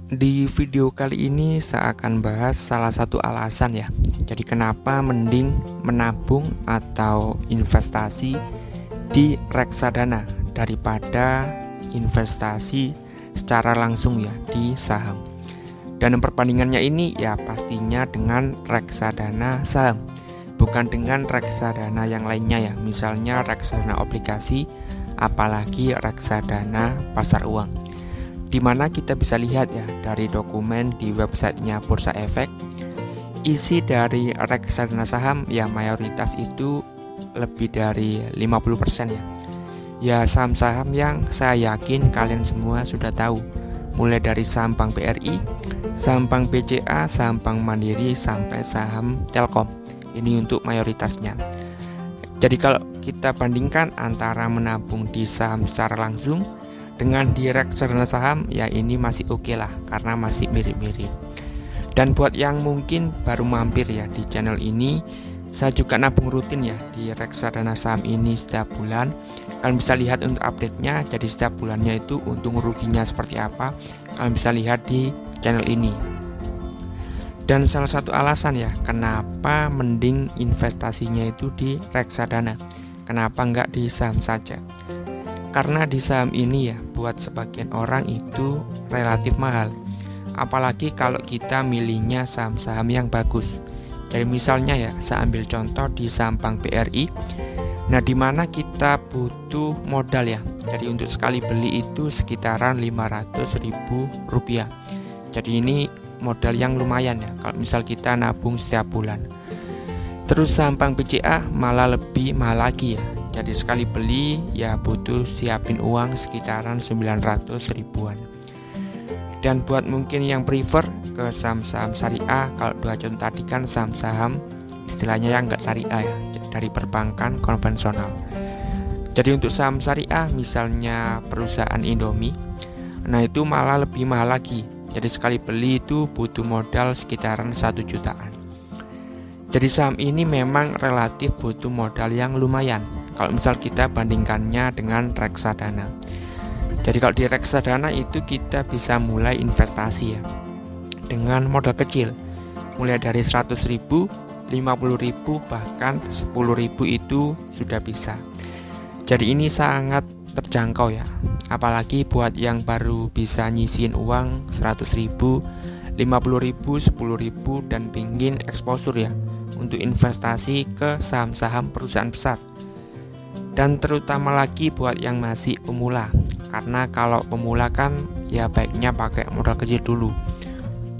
Di video kali ini saya akan bahas salah satu alasan ya. Jadi kenapa mending menabung atau investasi di reksadana daripada investasi secara langsung ya di saham. Dan perbandingannya ini ya pastinya dengan reksadana saham, bukan dengan reksadana yang lainnya ya. Misalnya reksadana obligasi, apalagi reksadana pasar uang. Dimana kita bisa lihat ya dari dokumen di websitenya Bursa Efek, isi dari reksadana saham ya mayoritas itu lebih dari 50% ya. Ya saham-saham yang saya yakin kalian semua sudah tahu, mulai dari saham Bank BRI, saham Bank BCA, saham Bank Mandiri, sampai saham Telkom. Ini untuk mayoritasnya. Jadi kalau kita bandingkan antara menabung di saham secara langsung dengan di reksadana saham, ya ini masih oke lah karena masih mirip-mirip. Dan buat yang mungkin baru mampir ya di channel ini, saya juga nabung rutin ya di reksadana saham ini setiap bulan. Kalian bisa lihat untuk update-nya, jadi setiap bulannya itu untung ruginya seperti apa, kalian bisa lihat di channel ini. Dan salah satu alasan ya kenapa mending investasinya itu di reksadana, kenapa enggak di saham saja. Karena di saham ini ya buat sebagian orang itu relatif mahal, apalagi kalau kita milihnya saham-saham yang bagus. Jadi misalnya ya saya ambil contoh di saham Bank BRI, nah dimana kita butuh modal ya. Jadi untuk sekali beli itu sekitaran Rp500.000. Jadi ini modal yang lumayan ya kalau misal kita nabung setiap bulan. Terus saham Bank BCA malah lebih mahal lagi ya. Jadi sekali beli ya butuh siapin uang sekitaran 900.000-an. Dan buat mungkin yang prefer ke saham-saham syariah, kalau dua contoh tadi kan saham-saham istilahnya yang enggak syariah ya, dari perbankan konvensional. Jadi untuk saham syariah misalnya perusahaan Indomie, nah itu malah lebih mahal lagi. Jadi sekali beli itu butuh modal sekitaran 1 jutaan. Jadi saham ini memang relatif butuh modal yang lumayan kalau misal kita bandingkannya dengan reksadana. Jadi kalau di reksadana itu kita bisa mulai investasi ya dengan modal kecil, mulai dari 100.000, 50.000, bahkan 10.000 itu sudah bisa. Jadi ini sangat terjangkau ya, apalagi buat yang baru bisa nyisihin uang 100.000, 50.000, 10.000 dan pingin exposure ya untuk investasi ke saham-saham perusahaan besar. Dan terutama lagi buat yang masih pemula, karena kalau pemula kan ya baiknya pakai modal kecil dulu.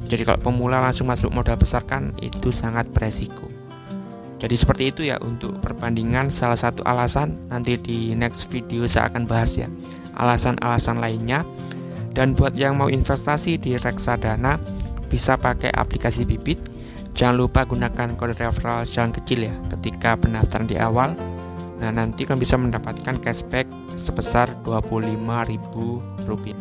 Jadi kalau pemula langsung masuk modal besar kan itu sangat beresiko. Jadi seperti itu ya untuk perbandingan salah satu alasan. Nanti di next video saya akan bahas ya alasan-alasan lainnya. Dan buat yang mau investasi di reksadana bisa pakai aplikasi Bibit. Jangan lupa gunakan kode referral jalan kecil ya ketika pendaftaran di awal. Nah nanti kan bisa mendapatkan cashback sebesar Rp25.000.